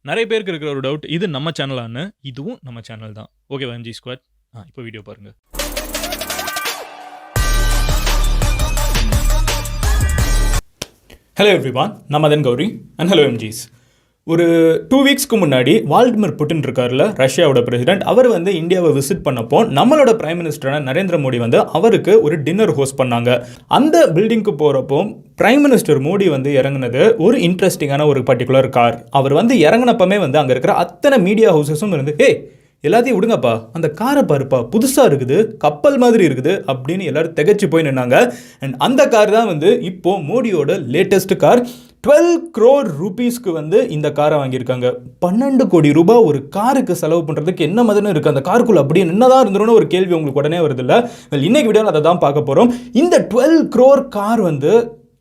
நிறைய பேருக்கு இருக்கிற ஒரு டவுட், இது நம்ம சேனலான்னு. இதுவும் நம்ம சேனல் தான். ஓகேவா எம்ஜி ஸ்குவாட்? இப்போ வீடியோ பாருங்க. ஹலோ எவ்ரிவான், நான் மதன் கௌரி அண்ட் ஹலோ எம்ஜிஸ். ஒரு 2 வீக்ஸ்க்கு முன்னாடி வால்டிமிர் புட்டின் இருக்கார்ல, ரஷ்யாவோட பிரசிடென்ட், அவர் வந்து இந்தியாவை விசிட் பண்ணப்போ நம்மளோட பிரைம் மினிஸ்டரான நரேந்திர மோடி வந்து அவருக்கு ஒரு டின்னர் ஹோஸ்ட் பண்ணாங்க. அந்த பில்டிங்க்கு போகிறப்போ பிரைம் மினிஸ்டர் மோடி வந்து இறங்குனது ஒரு இன்ட்ரெஸ்டிங்கான ஒரு பர்டிகுலர் கார். அவர் வந்து இறங்கினப்பமே வந்து அங்கே இருக்கிற அத்தனை மீடியா ஹவுசஸும் இருந்து எல்லாத்தையும் விடுங்கப்பா, அந்த காரை பாருப்பா, புதுசாக இருக்குது, கப்பல் மாதிரி இருக்குது அப்படின்னு எல்லாரும் திகைச்சு போய் நின்னாங்க. அண்ட் அந்த கார் தான் வந்து இப்போ மோடியோட லேட்டஸ்ட் கார். 12 crore rupeesக்கு வந்து இந்த காரை வாங்கியிருக்காங்க. 12 கோடி ரூபாய் ஒரு காருக்கு செலவு பண்ணுறதுக்கு என்ன மாதிரி இருக்குது அந்த காருக்குள்ள? அப்படி என்னதான் இருந்துருன்னு ஒரு கேள்வி உங்களுக்கு உடனே வருது இல்லை? இன்னைக்கு வீடியோவில் அதை தான் பார்க்க போகிறோம். இந்த 12 crore கார் வந்து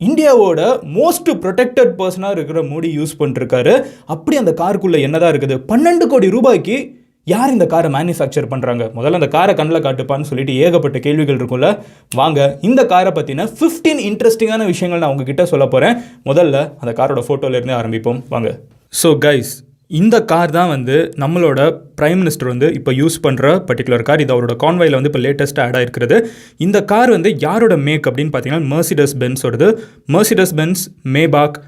இந்தியாவோட மோஸ்ட் ப்ரொடெக்டட் பர்சனாக இருக்கிற மோடி யூஸ் பண்ணிருக்காரு. அப்படி அந்த காருக்குள்ள என்னதான் இருக்குது? 12 கோடி ரூபாய்க்கு யார் இந்த காரை மேனுஃபேக்சர் பண்ணுறாங்க? முதல்ல அந்த காரை கண்ணில் காட்டுப்பான்னு சொல்லிட்டு ஏகப்பட்ட கேள்விகள் இருக்கும்ல. வாங்க இந்த காரை பற்றின 15 இன்ட்ரெஸ்டிங்கான விஷயங்கள் நான் உங்ககிட்ட சொல்ல போகிறேன். முதல்ல அந்த காரோட ஃபோட்டோலேருந்து ஆரம்பிப்போம் வாங்க. ஸோ கைஸ், இந்த கார் தான் வந்து நம்மளோட பிரைம் மினிஸ்டர் வந்து இப்போ யூஸ் பண்ணுற பர்டிகுலர் கார். இது அவரோட கான்வாயில் வந்து இப்போ லேட்டஸ்ட்டாக ஆட் ஆகிருக்கிறது. இந்த கார் வந்து யாரோட மேக் அப்படின்னு பார்த்தீங்கன்னா மெர்சிடஸ் பென்ஸோடது. Mercedes Benz Maybach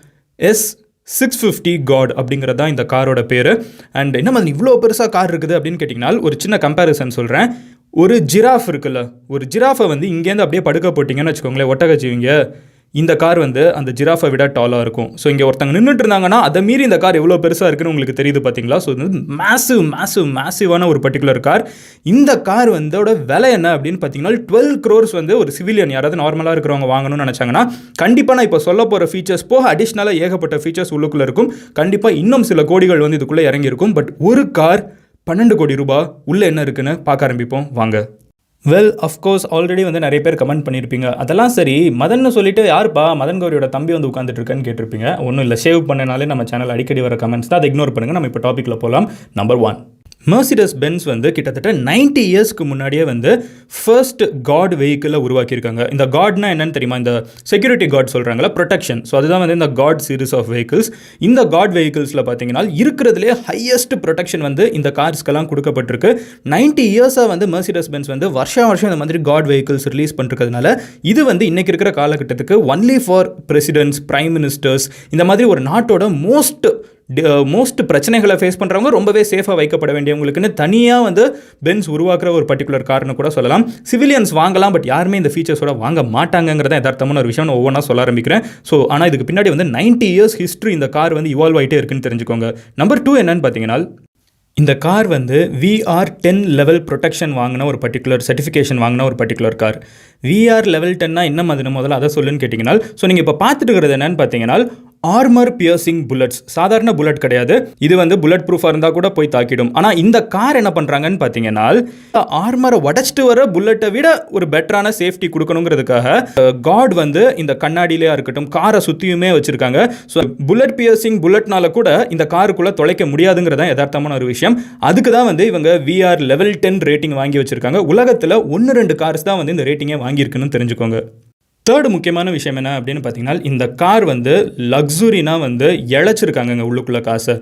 S650 guard அப்படிங்கிறது தான் இந்த காரோட பேர். அண்ட் என்ன மாதிரி இவ்வளோ பெருசாக கார் இருக்குது அப்படின்னு கேட்டிங்கன்னா, ஒரு சின்ன கம்பேரிசன் சொல்கிறேன். ஒரு ஜிராஃப் இருக்குல்ல, ஒரு ஜிராஃபை வந்து இங்கேருந்து அப்படியே படுக்க போட்டிங்கன்னு வச்சுக்கோங்களேன், ஒட்டகச்சிவிங்க. இந்த கார் வந்து அந்த ஜிராஃபை விட டாலாக இருக்கும். ஸோ இங்கே ஒருத்தங்க நின்றுட்டு இருந்தாங்கன்னா அதை மீறி இந்த கார் எவ்வளோ பெருசாக இருக்குன்னு உங்களுக்கு தெரியுது பார்த்தீங்களா? ஸோ இது வந்து மேசிவான ஒரு பர்டிகுலர் கார். இந்த கார் வந்தோட விலை என்ன அப்படின்னு பார்த்தீங்கன்னா 12 crores வந்து ஒரு சிவிலியன் யாராவது நார்மலாக இருக்கிறவங்க வாங்கணும்னு நினச்சாங்கன்னா கண்டிப்பாக நான் இப்போ சொல்ல போகிற ஃபீச்சர்ஸ் போக அடிஷ்னலாக ஏகப்பட்ட ஃபீச்சர்ஸ் உள்ளுக்குள்ளே இருக்கும். கண்டிப்பாக இன்னும் சில கோடிகள் வந்து இதுக்குள்ளே இறங்கியிருக்கும். பட் ஒரு கார் 12 கோடி ரூபாய் உள்ளே என்ன இருக்குன்னு பார்க்க ஆரம்பிப்போம் வாங்க. வெல், அஃப்கோர்ஸ் ஆல்ரெடி வந்து நிறைய பேர் கமெண்ட் பண்ணியிருப்பீங்க, அதெல்லாம் சரி மதன்னு சொல்லிட்டு யாருப்பா மதன் கௌரியோட தம்பி வந்து உட்காந்துட்டு இருக்கேன்னு கேட்டிருப்பீங்க. ஒன்றும் இல்லை, சேவ் பண்ணனாலே நம்ம சேனல் அடிக்கடி வர கமெண்ட்ஸ் தான், அதை இக்னோர் பண்ணுங்கள். நம்ம இப்போ டாப்பிக்கில் போகலாம். நம்பர் 1, மெர்சிடஸ் பென்ஸ் வந்து கிட்டத்தட்ட 90 இயர்ஸ்க்கு முன்னாடியே வந்து ஃபர்ஸ்ட் காட் வெஹிக்கிளை உருவாக்கியிருக்காங்க. இந்த காட்னா என்னன்னு தெரியுமா? இந்த செக்யூரிட்டி காட் சொல்கிறாங்களா, ப்ரொடெக்ஷன். ஸோ அதுதான் வந்து இந்த காட் சீரிஸ் ஆஃப் வெஹிக்கிள்ஸ். இந்த காட் வெஹிக்கிள்ஸில் பார்த்தீங்கன்னா இருக்கிறதுலே ஹையஸ்ட் ப்ரொடெக்ஷன் வந்து இந்த கார்ஸ்க்கெல்லாம் கொடுக்கப்பட்டிருக்கு. 90 இயர்ஸாக வந்து மெர்சிடஸ் பென்ஸ் வந்து வருஷம் இந்த மாதிரி காட் வெஹிக்கிள்ஸ் ரிலீஸ் பண்ணிருக்கிறதுனால இது வந்து இன்றைக்கி இருக்கிற காலகட்டத்துக்கு only for presidents, prime ministers, இந்த மாதிரி ஒரு நாட்டோட மோஸ்ட் பிரச்சனைகளை ஃபேஸ் பண்ணுறவங்க, ரொம்பவே சேஃபாக வைக்கப்பட வேண்டியவங்களுக்குன்னு தனியாக வந்து பென்ஸ் உருவாக்குற ஒரு பர்டிகுலர் கார்னு கூட சொல்லலாம். சிவிலியன்ஸ் வாங்கலாம், பட் யாருமே இந்த ஃபீச்சர்ஸோட வாங்க மாட்டாங்கிறத யதார்த்தமான ஒரு விஷயம் நான் ஒவ்வொன்றா சொல்ல ஆரம்பிக்கிறேன். ஸோ ஆனால் இதுக்கு பின்னாடி வந்து 90 இயர்ஸ் ஹிஸ்ட்ரி இந்த கார் வந்து இவால்வ் ஆகிட்டே இருக்குன்னு தெரிஞ்சுக்கோங்க. நம்பர் 2 என்னன்னு பார்த்தீங்கன்னா, இந்த கார் வந்து VR10 லெவல் ப்ரொடெக்ஷன் வாங்கின ஒரு பர்டிகுலர் சர்டிஃபிகேஷன் வாங்கின ஒரு பர்டிகுலர் கார். VR லெவல் 10னா என்ன மாதிரி முதல்ல அதை சொல்லுன்னு கேட்டிங்கன்னா, ஸோ நீங்கள் இப்போ பார்த்துட்டு இருக்கிறது என்னன்னு பார்த்தீங்கன்னா ஆர்மர் பியர்சிங் புல்லட்ஸ். சாதாரண புல்லட் கிடையாது, இது வந்து புல்லட் ப்ரூஃபாக இருந்தால் கூட போய் தாக்கிடும். ஆனால் இந்த கார் என்ன பண்ணுறாங்கன்னு பார்த்தீங்கன்னா, ஆர்மரை உடச்சிட்டு வர புல்லட்டை விட ஒரு பெட்டரான சேஃப்டி கொடுக்கணுங்கிறதுக்காக காட் வந்து இந்த கண்ணாடியிலேயே இருக்கட்டும் காரை சுற்றியுமே வச்சுருக்காங்க. ஸோ புல்லட் பியர்சிங் புல்லட்னால கூட இந்த காருக்குள்ளே தொலைக்க முடியாதுங்கிறதான் யதார்த்தமான ஒரு விஷயம். அதுக்கு தான் வந்து இவங்க VR லெவல் 10 ரேட்டிங் வாங்கி வச்சுருக்காங்க. உலகத்தில் 1-2 கார்ஸ் தான் வந்து இந்த ரேட்டிங்கே வாங்கியிருக்குன்னு தெரிஞ்சுக்கோங்க. தேர்டு முக்கியமான விஷயம் என்ன அப்படின்னு பார்த்தீங்கன்னா, இந்த கார் வந்து லக்ஸுரினா வந்து இழைச்சிருக்காங்க உள்ளுக்குள்ளே காசை.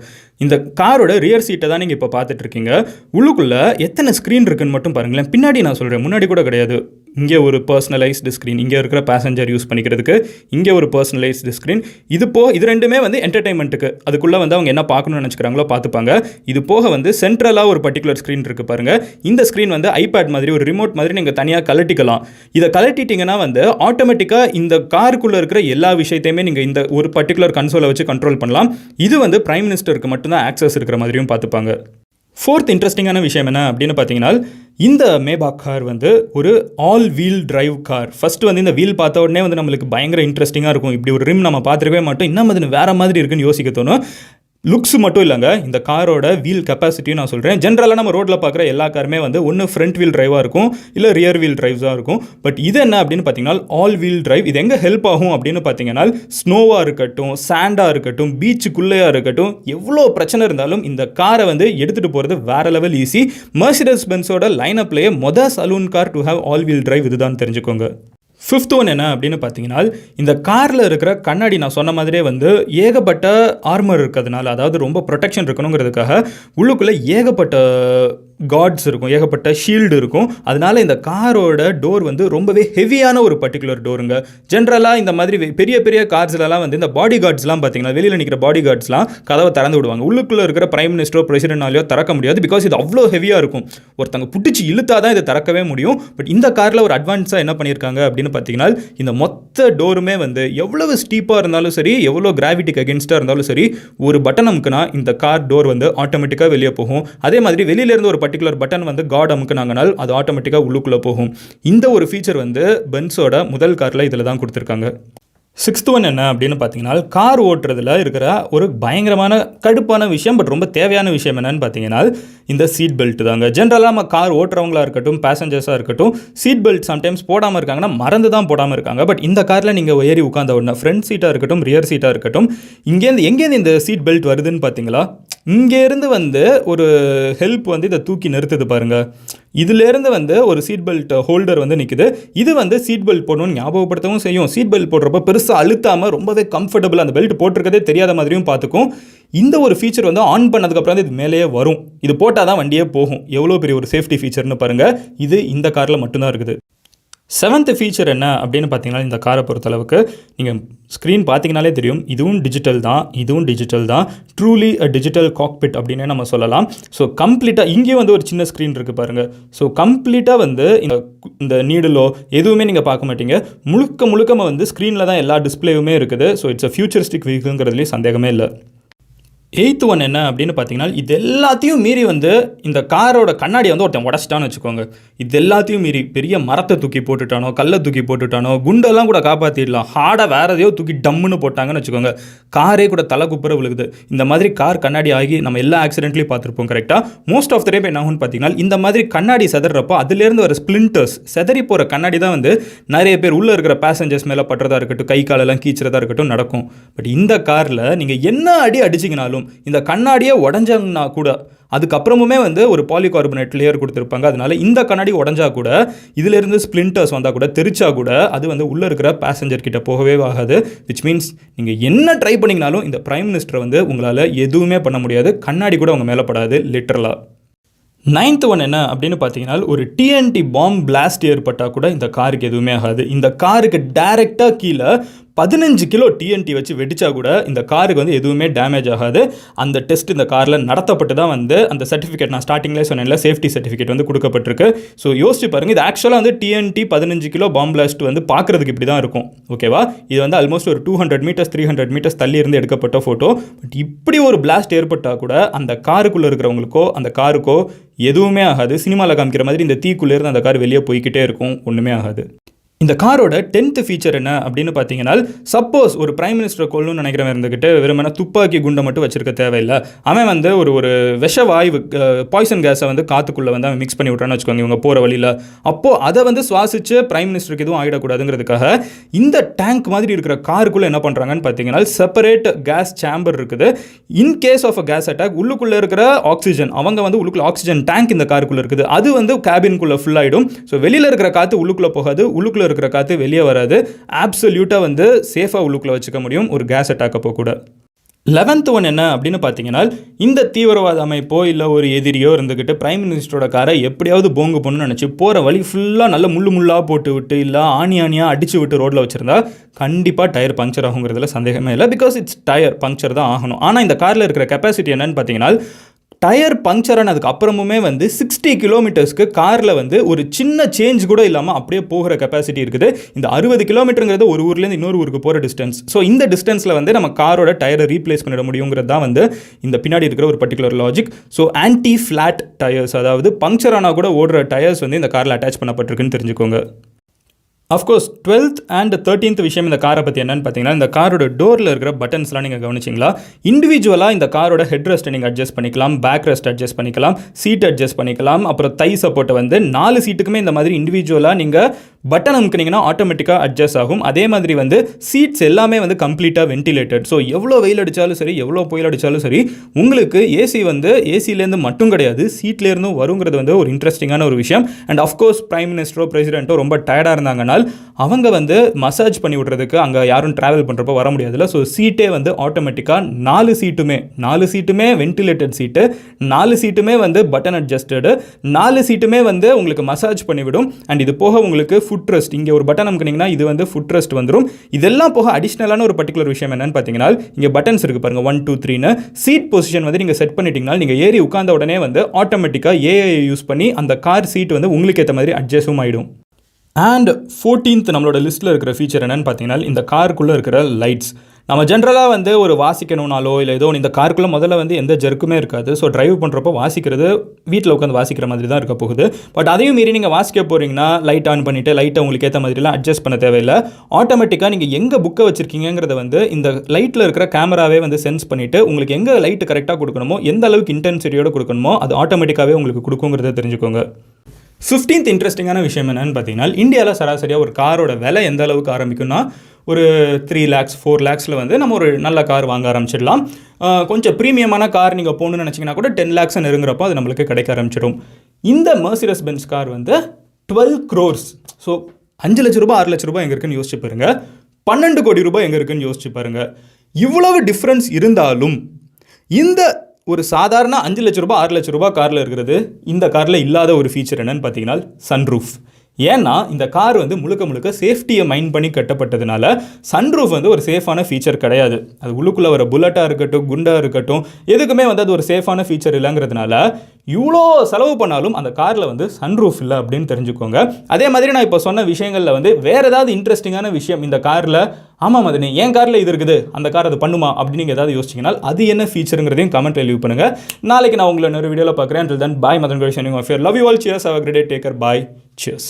இந்த காரோட ரியர் சீட்டை தான் நீங்கள் இப்போ பார்த்துட்ருக்கீங்க. உள்ளுக்குள்ளே எத்தனை ஸ்க்ரீன் இருக்குன்னு மட்டும் பாருங்களேன். பின்னாடி நான் சொல்கிறேன், முன்னாடி கூட கிடையாது. இங்கே ஒரு பர்சனலைஸ்டு ஸ்க்ரீன், இங்கே இருக்கிற பேசஞ்சர் யூஸ் பண்ணிக்கிறதுக்கு இங்கே ஒரு பர்சனலைஸ்டு ஸ்க்ரீன். இது ரெண்டுமே வந்து என்டர்டைன்மெண்ட்டுக்கு, அதுக்குள்ளே வந்து அவங்க என்ன பார்க்கணும்னு நினச்சிக்கிறாங்களோ பார்த்துப்பாங்க. இது போக வந்து சென்ட்ரலாக ஒரு பர்டிகுலர் ஸ்க்ரீன் இருக்குது பாருங்கள். இந்த ஸ்க்ரீன் வந்து ஐபேட் மாதிரி ஒரு ரிமோட் மாதிரி நீங்கள் தனியாக கலட்டிக்கலாம். இதை கலட்டிட்டிங்கன்னா வந்து ஆட்டோமேட்டிக்காக இந்த காருக்குள்ளே இருக்கிற எல்லா விஷயத்தையுமே நீங்கள் இந்த ஒரு பர்டிகுலர் கன்சோலை வச்சு கண்ட்ரோல் பண்ணலாம். இது வந்து பிரைம் மினிஸ்டருக்கு மட்டும்தான் ஆக்சஸ் இருக்கிற மாதிரியும் பார்த்துப்பாங்க. ஃபோர்த் இன்ட்ரெஸ்டிங்கான விஷயம் என்ன அப்படின்னு பார்த்தீங்கன்னா, இந்த மேபாக் கார் வந்து ஒரு all wheel drive car. First வந்து இந்த வீல் பார்த்த உடனே வந்து நம்மளுக்கு பயங்கர இன்ட்ரெஸ்டிங்காக இருக்கும். இப்படி ஒரு ரிம் நம்ம பார்த்துருக்கவே மாட்டோம், இன்னும் அது வேறு மாதிரி இருக்குன்னு யோசிக்க தோணும். லுக்ஸ் மட்டும் இல்லைங்க, இந்த காரோட வீல் கெப்பாசிட்டியும் நான் சொல்கிறேன். ஜென்ரலாக நம்ம ரோட்டில் பார்க்குற எல்லா காருமே வந்து ஒன்று ஃப்ரண்ட் வீல் டிரைவாக இருக்கும், இல்லை ரியர் வீல் டிரைவ்ஸாக இருக்கும். பட் இது என்ன அப்படின்னு பார்த்தீங்கன்னா ஆல் வீல் டிரைவ். இது எங்கே ஹெல்ப் ஆகும் அப்படின்னு பார்த்தீங்கன்னா, ஸ்னோவாக இருக்கட்டும், சாண்டாக இருக்கட்டும், பீச்சுக்குள்ளேயாக இருக்கட்டும், எவ்வளோ பிரச்சனை இருந்தாலும் இந்த காரை வந்து எடுத்துகிட்டு போகிறது வேறு லெவல் ஈஸி. மெர்சிடஸ் பென்ஸோட லைனப்லேயே saloon car to have all wheel drive இதுதான் தெரிஞ்சுக்கோங்க. ஃபிஃப்த் ஒன் என்ன அப்படின்னு பார்த்தீங்கன்னா, இந்த காரில் இருக்கிற கண்ணாடி நான் சொன்ன மாதிரியே வந்து ஏகப்பட்ட ஆர்மர் இருக்கிறதுனால, அதாவது ரொம்ப ப்ரொடெக்ஷன் இருக்கணுங்கிறதுக்காக உள்ளுக்குள்ளே ஏகப்பட்ட கார்ட்ஸ் இருக்கும், ஏகப்பட்ட ஷீல்டு இருக்கும். அதனால இந்த காரோட டோர் வந்து ரொம்பவே ஹெவியான ஒரு பர்டிகுலர் டோருங்க. ஜென்ரலாக இந்த மாதிரி பெரிய பெரிய கார்ஸ்லலாம் வந்து இந்த பாடி கார்ட்ஸ்லாம் பார்த்தீங்கன்னா, வெளியில் நிற்கிற பாடி கார்ட்ஸ்லாம் கதவை திறந்து விடுவாங்க. உள்ளுக்குள்ளே இருக்கிற பிரைம் மினிஸ்டரோ பிரசிடென்ட்னாலையோ திறக்க முடியாது. பிகாஸ் இது அவ்வளோ ஹெவியாக இருக்கும். ஒருத்தங்க பிடிச்சி இழுத்தா தான் இதை திறக்கவே முடியும். பட் இந்த காரில் ஒரு அட்வான்ஸாக என்ன பண்ணியிருக்காங்க அப்படின்னு பார்த்தீங்கன்னா, இந்த மொத்த டோருமே வந்து எவ்வளவு ஸ்டீப்பாக இருந்தாலும் சரி, எவ்வளோ கிராவிட்டிக்கு அகென்ஸ்டாக இருந்தாலும் சரி, ஒரு பட்டன் அமுக்குனா இந்த கார் டோர் வந்து ஆட்டோமேட்டிக்காக வெளியே போகும். அதே மாதிரி வெளியிலேருந்து ஒரு பர்டிகுலர் பட்டன் வந்து கார்டு அமுக்குனாங்கனால் அது ஆட்டோமேட்டிக்காக உள்ளுக்குள்ளே போகும். இந்த ஒரு ஃபீச்சர் வந்து பென்ஸோட முதல் காரில் இதில் தான் கொடுத்துருக்காங்க. சிக்ஸ்த் ஒன் என்ன அப்படின்னு பார்த்தீங்கன்னா, கார் ஓட்டுறதுல இருக்கிற ஒரு பயங்கரமான கடுப்பான விஷயம், பட் ரொம்ப தேவையான விஷயம் என்னன்னு பார்த்தீங்கன்னா, இந்த சீட் பெல்ட் தாங்க. ஜென்ரலாக நம்ம கார் ஓட்டுறவங்களா இருக்கட்டும், பேசஞ்சர்ஸாக இருக்கட்டும், சீட் பெல்ட் சம்டைம்ஸ் போடாமல் இருக்காங்கன்னா மறந்து தான் போடாமல் இருக்காங்க. பட் இந்த காரில் நீங்கள் ஏறி உட்காந்த உடனே ஃப்ரண்ட் சீட்டாக இருக்கட்டும், ரியர் சீட்டாக இருக்கட்டும், எங்கேருந்து இந்த சீட் பெல்ட் வருதுன்னு பார்த்தீங்களா? இங்கேருந்து வந்து ஒரு ஹெல்ப் வந்து இதை தூக்கி நிறுத்துது பாருங்கள். இதிலேருந்து வந்து ஒரு சீட் பெல்ட் ஹோல்டர் வந்து நிற்குது. இது வந்து சீட் பெல்ட் போடணும்னு ஞாபகப்படுத்தவும் செய்யும். சீட் பெல்ட் போடுறப்ப பெருசாக அழுத்தாமல் ரொம்பவே கம்ஃபர்டபுள், அந்த பெல்ட் போட்டிருக்கதே தெரியாத மாதிரியும் பார்த்துக்கும். இந்த ஒரு ஃபீச்சர் வந்து ஆன் பண்ணதுக்கப்புறம் இது மேலேயே வரும். இது போட்டால் தான் வண்டியே போகும். எவ்வளோ பெரிய ஒரு சேஃப்டி ஃபீச்சர்னு பாருங்கள். இது இந்த காரில் மட்டும்தான் இருக்குது. செவன்த் ஃபீச்சர் என்ன அப்படின்னு பார்த்தீங்கன்னா, இந்த காரை பொறுத்தளவுக்கு நீங்கள் ஸ்க்ரீன் பார்த்தீங்கனாலே தெரியும், இதுவும் டிஜிட்டல் தான். ட்ரூலி அ டிஜிட்டல் காக்பிட் அப்படின்னே நம்ம சொல்லலாம். ஸோ கம்ப்ளீட்டாக இங்கேயும் வந்து ஒரு சின்ன ஸ்க்ரீன் இருக்குது பாருங்கள். ஸோ கம்ப்ளீட்டாக வந்து இந்த நீடலோ எதுவுமே நீங்கள் பார்க்க மாட்டீங்க. முழுக்க வந்து ஸ்க்ரீனில் தான் எல்லா டிஸ்பிளேயுமே இருக்குது. ஸோ இட்ஸ் அ ஃபியூச்சரிஸ்டிக் வெஹிக்கிள்ங்கிறதுலேயும் சந்தேகமே இல்லை. எய்த் ஒன் என்ன அப்படின்னு பார்த்தீங்கன்னா, இது எல்லாத்தையும் மீறி வந்து இந்த காரோட கண்ணாடியை வந்து ஒருத்தன் உடச்சிட்டான்னு வச்சுக்கோங்க. இது எல்லாத்தையும் மீறி பெரிய மரத்தை தூக்கி போட்டுட்டானோ, கல்லை தூக்கி போட்டுட்டானோ, குண்டெல்லாம் கூட காப்பாற்றிடலாம். ஹார்டாக வேறு எதையோ தூக்கி டம்முன்னு போட்டாங்கன்னு வச்சுக்கோங்க, காரே கூட தலை குப்புற விழுகுது. இந்த மாதிரி கார் கண்ணாடி ஆகி நம்ம எல்லா ஆக்சிடென்ட்லையும் பார்த்துருப்போம் கரெக்டாக. மோஸ்ட் ஆஃப் த டைம் என்ன ஆகும்னு பார்த்தீங்கன்னா, இந்த மாதிரி கண்ணாடி செதறப்போ அதுலேருந்து வர ஸ்பிளிண்டர்ஸ் செதறி போகிற கண்ணாடி தான் வந்து நிறைய பேர் உள்ளே இருக்கிற பேசஞ்சர்ஸ் மேலே படுறதா இருக்கட்டும், கை காலெல்லாம் கீச்சுறதா இருக்கட்டும் நடக்கும். பட் இந்த காரில் நீங்கள் என்ன அடிச்சிங்கனாலும் இந்த கண்ணாடியே உடஞ்சாங்கன்னா கூட அதுக்கப்புறமுமே வந்து ஒரு பாலிகார்பனேட் லேயர் கொடுத்துருப்பாங்க. அதனால இந்த கண்ணாடி உடஞ்சா கூட, இதிலிருந்து ஸ்பிளிண்டர்ஸ் வந்தால் கூட, தெரிச்சா கூட அது வந்து உள்ளே இருக்கிற பேசஞ்சர் கிட்ட போகவே ஆகாது. விச் மீன்ஸ் நீங்கள் என்ன ட்ரை பண்ணிங்கனாலும் இந்த பிரைம் மினிஸ்டரை வந்து உங்களால் எதுவுமே பண்ண முடியாது. கண்ணாடி கூட உங்கள் மேலே படாது லிட்டரலாக. நைன்த் ஒன் என்ன அப்படின்னு பார்த்தீங்கன்னா, ஒரு டிஎன்டி பாம்பு பிளாஸ்ட் ஏற்பட்டால் கூட இந்த காருக்கு எதுவுமே ஆகாது. இந்த காருக்கு டைரெக்டாக கீழே 15 கிலோ டிஎன்டி வச்சு வெடிச்சா கூட இந்த காருக்கு வந்து எதுவுமே டேமேஜ் ஆகாது. அந்த டெஸ்ட் இந்த காரில் நடத்தப்பட்டு தான் வந்து அந்த சர்டிஃபிகேட் நான் ஸ்டார்டிங்லேயே சொன்னேன்ல, சேஃப்டி சர்டிஃபிகேட் வந்து கொடுக்கப்பட்டிருக்கு. ஸோ யோசிச்சு பாருங்கள், இது ஆக்சுவலாக வந்து டிஎன்டி 15 கிலோ பாம்பு பிளாஸ்ட் வந்து பார்க்குறதுக்கு இப்படி தான் இருக்கும். ஓகேவா? இது வந்து ஆல்மோஸ்ட் ஒரு 200 மீட்டர்ஸ் 300 மீட்டர்ஸ் தள்ளி இருந்து எடுக்கப்பட்ட ஃபோட்டோ. பட் இப்படி ஒரு பிளாஸ்ட் ஏற்பட்டால் கூட அந்த காருக்குள்ளே இருக்கிறவங்களுக்கோ அந்த காருக்கோ எதுவுமே ஆகாது. சினிமாவில் காமிக்கிற மாதிரி இந்த தீக்குள்ளேருந்து அந்த கார் வெளியே போய்கிட்டே இருக்கும், ஒன்றுமே ஆகாது. இந்த காரோட 10th ஃபீச்சர் என்ன அப்படின்னு பார்த்தீங்கன்னா, சப்போஸ் ஒரு பிரைம் மினிஸ்டரை கொல்லணும்னு நினைக்கிறவன் இருந்துக்கிட்டு வெறுமனா துப்பாக்கி குண்டை மட்டும் வச்சிருக்க தேவையில்லை. அவன் வந்து ஒரு விஷவாயு பாய்சன் கேஸை வந்து காற்றுக்குள்ளே வந்து அவன் மிக்ஸ் பண்ணி விட்றான்னு வச்சுக்கோங்க இவங்க போகிற வழியில். அப்போது அதை வந்து சுவாசித்து பிரைம் மினிஸ்டருக்கு எதுவும் ஆகிடக்கூடாதுங்கிறதுக்காக இந்த டேங்க் மாதிரி இருக்கிற காருக்குள்ளே என்ன பண்ணுறாங்கன்னு பார்த்தீங்கன்னா, செப்பரேட் கேஸ் சேம்பர் இருக்குது. In case of a gas attack உள்ளுக்குள்ளே இருக்கிற ஆக்சிஜன், அவங்க வந்து உள்ளுக்குள்ள ஆக்சிஜன் டேங்க் இந்த காருக்குள்ளே இருக்குது, அது வந்து கேபின்குள்ளே ஃபுல் ஆகிடும். ஸோ வெளியில் இருக்கிற காற்று உள்ளுக்குள்ளே போகாது, உள்ளுக்குள்ளே இருக்கிற காற்று வெளியே வராது. ஆப்சல்யூட்டாக வந்து சேஃபாக உள்ளுக்குள்ளே வச்சுக்க முடியும் ஒரு கேஸ் அட்டாக் அப்போ கூட. 11th ஒன் என்ன அப்படின்னு பார்த்தீங்கன்னா, இந்த தீவிரவாத அமைப்போ இல்லை ஒரு எதிரியோ இருந்துக்கிட்டு பிரைம் மினிஸ்டரோட காரை எப்படியாவது போங்கு போகணும்னு நினச்சி போகிற வழி ஃபுல்லாக நல்ல முள்ளாக போட்டு விட்டு இல்லை ஆணியாக அடித்து விட்டு ரோட்டில் வச்சுருந்தா கண்டிப்பாக டயர் பங்க்சர் ஆகுங்கிறதுல சந்தேகமே இல்லை. பிகாஸ் இட்ஸ் டயர் பங்க்சர் தான் ஆகணும். ஆனால் இந்த காரில் இருக்கிற கெப்பாசிட்டி என்னன்னு பார்த்தீங்கன்னா, டயர் பங்க்சர் ஆனதுக்கு அப்புறமுமே வந்து 60 கிலோமீட்டர்ஸ்க்கு காரில் வந்து ஒரு சின்ன சேஞ்ச் கூட இல்லாமல் அப்படியே போகிற கெப்பாசிட்டி இருக்குது. இந்த 60 கிலோமீட்டருங்கிறது ஒரு ஊர்லேருந்து இன்னொரு ஊருக்கு போகிற டிஸ்டன்ஸ். ஸோ இந்த டிஸ்டன்ஸில் வந்து நம்ம காரோட டயரை ரீப்ளேஸ் பண்ணிட முடியுங்கிறது தான் வந்து இந்த பின்னாடி இருக்கிற ஒரு particular logic. So anti flat tyres, அதாவது பங்க்சர் ஆனால் கூட ஓடுற டயர்ஸ் வந்து இந்த காரில் அட்டாச் பண்ணப்பட்டிருக்குன்னு தெரிஞ்சுக்கோங்க. அஃப்கோர்ஸ் 12th and 13th விஷயம் இந்த காரை பற்றி என்னன்னு பார்த்தீங்கன்னா, இந்த காரோட டோரில் இருக்கிற பட்டன்ஸ்லாம் நீங்கள் கவனிச்சிங்களா? இண்டிவிஜுவலாக இந்த காரோட ஹெட் ரெஸ்ட்டை நீங்கள் அட்ஜஸ்ட் பண்ணிக்கலாம், பேக் ரெஸ்ட் அட்ஜஸ்ட் பண்ணிக்கலாம், சீட் அட்ஜஸ்ட் பண்ணிக்கலாம், அப்புறம் தை சப்போர்ட்டை வந்து 4 சீட்டுக்குமே இந்த மாதிரி இண்டிவிஜுவலாக நீங்கள் பட்டன் அமுக்குனீங்கன்னா ஆட்டோமேட்டிக்காக அட்ஜஸ்ட் ஆகும். அதே மாதிரி வந்து சீட்ஸ் எல்லாமே வந்து கம்ப்ளீட்டாக வென்டிலேட்டட். ஸோ எவ்வளோ வெயில் அடித்தாலும் சரி, எவ்வளோ புயல் அடித்தாலும் சரி, உங்களுக்கு ஏசி வந்து ஏசிலேருந்து மட்டும் கிடையாது, சீட்லேருந்தும் வருங்கிறது வந்து ஒரு இன்ட்ரெஸ்டிங்கான ஒரு விஷயம். அண்ட் அஃப்கோர்ஸ் பிரைம் மினிஸ்டரோ பிரசிடென்ட்டோ ரொம்ப டயர்டாக இருந்தாங்கனால் அவங்க வந்து மசாஜ் பண்ணி விடுறதுக்கு அங்கே யாரும் ட்ராவல் பண்ணுறப்போ வர முடியாதுல்ல. ஸோ சீட்டே வந்து ஆட்டோமேட்டிக்காக 4 சீட்டுமே வென்டிலேட்டட் சீட்டு, 4 சீட்டுமே வந்து பட்டன் அட்ஜஸ்டடு, 4 சீட்டுமே வந்து உங்களுக்கு மசாஜ் பண்ணிவிடும். அண்ட் இது போக உங்களுக்கு ஃபுட் ரெஸ்ட், இங்கே ஒரு பட்டன் அமுக்குனீங்கன்னா இது வந்து ஃபுட் ரெஸ்ட் வந்துடும். இதெல்லாம் போக அடிஷ்னலான ஒரு பர்டிகுலர் விஷயம் என்னன்னு பார்த்தீங்கன்னா, இங்கே பட்டன்ஸ் இருக்குது பாருங்கள், 1 2 3ன்னு சீட் பொசிஷன் வந்து நீங்கள் செட் பண்ணிட்டீங்கன்னா நீங்கள் ஏறி உட்கார்ந்த உடனே வந்து ஆட்டோமேட்டிக்காக ஏஐ யூஸ் பண்ணி அந்த கார் சீட் வந்து உங்களுக்கு ஏற்ற மாதிரி அட்ஜஸ்டும் ஆகிடும். அண்ட் 14th நம்மளோட லிஸ்ட்டில் இருக்கிற ஃபீச்சர் என்னென்னு பார்த்தீங்கன்னா, இந்த காருக்குள்ளே இருக்கிற லைட்ஸ். நம்ம ஜென்ரலாக வந்து ஒரு வாசிக்கணும்னாலோ இல்லை ஏதோ இந்த காருக்குள்ளே முதல்ல வந்து எந்த ஜெர்க்குமே இருக்காது. ஸோ டிரைவ் பண்ணுறப்போ வாசிக்கிறது வீட்டில் உட்காந்து வாசிக்கிற மாதிரி தான் இருக்க போகுது. பட் அதையும் மீறி நீங்கள் வாசிக்க போகிறீங்கன்னா லைட் ஆன் பண்ணிவிட்டு லைட்டை உங்களுக்கு ஏற்ற மாதிரிலாம் அட்ஜஸ்ட் பண்ண தேவையில்லை. ஆட்டோமேட்டிக்காக நீங்கள் எங்கே புக்கை வச்சுருக்கீங்கிறத வந்து இந்த லைட்டில் இருக்கிற கேமராவே வந்து சென்ஸ் பண்ணிவிட்டு உங்களுக்கு எங்கே லைட்டு கரெக்டாக கொடுக்கணுமோ, எந்த அளவுக்கு இன்டென்சிட்டியோடு கொடுக்கணுமோ அது ஆட்டோமேட்டிக்காகவே உங்களுக்கு கொடுக்குங்கிறத தெரிஞ்சுக்கோங்க. 15th இன்ட்ரெஸ்டிங்கான விஷயம் என்னென்னு பார்த்தீங்கன்னா, இந்தியாவில் சராசரியாக ஒரு காரோட விலை எந்த அளவுக்கு ஆரம்பிக்கும்னா ஒரு 3 lakhs 4 lakhsல வந்து நம்ம ஒரு நல்ல கார் வாங்க ஆரம்பிச்சிடலாம். கொஞ்சம் ப்ரீமியமான கார் நீங்கள் போகணுன்னு நினச்சிங்கன்னா கூட 10 lakhs நெருங்குறப்போ அது நம்மளுக்கு கிடைக்க ஆரம்பிச்சிடும். இந்த மெர்சிடஸ் பென்ஸ் கார் வந்து 12 crores. ஸோ 5 லட்ச ரூபாய் 6 லட்ச ரூபாய் எங்கே இருக்குன்னு யோசிச்சு பாருங்கள், 12 கோடி ரூபாய் எங்கே இருக்குன்னு யோசிச்சு பாருங்கள். இவ்வளவு டிஃப்ரென்ஸ் இருந்தாலும் இந்த ஒரு சாதாரண 5 லட்ச ரூபாய் 6 லட்ச ரூபாய் காரில் இருக்கிறது இந்த காரில் இல்லாத ஒரு ஃபீச்சர் என்னன்னு பார்த்தீங்கன்னா சன்ரூஃப். ஏன்னா இந்த கார் வந்து முழுக்க சேஃப்டியை மைண்ட் பண்ணி கட்டப்பட்டதுனால சன்ரூஃப் வந்து ஒரு சேஃபான ஃபீச்சர் கிடையாது. அது உள்ளுக்குள்ளே வர புல்லட்டாக இருக்கட்டும், குண்டாக இருக்கட்டும், எதுக்குமே வந்து அது ஒரு சேஃபான ஃபீச்சர் இல்லைங்கிறதுனால இவ்வளோ செலவு பண்ணாலும் அந்த காரில் வந்து சன்ரூஃப் இல்லை அப்படின்னு தெரிஞ்சுக்கோங்க. அதே மாதிரி நான் இப்போ சொன்ன விஷயங்களில் வந்து வேறு ஏதாவது இன்ட்ரெஸ்டிங்கான விஷயம் இந்த காரில், ஆமாம் அது என் காரில் இது இருக்குது, அந்த கார் அது பண்ணுமா அப்படின்னு நீங்கள் ஏதாவது யோசிச்சிங்கன்னா அது என்ன ஃபீச்சருங்கிறதையும் கமெண்ட்டில் லீவ் பண்ணுங்கள். நாளைக்கு நான் உங்களை இன்னொரு வீடியோவில் பார்க்குறேன். Until then, bye. Madan Gauri signing off here. Love you all. Cheers. Have a great day. Take care. Bye. Cheers.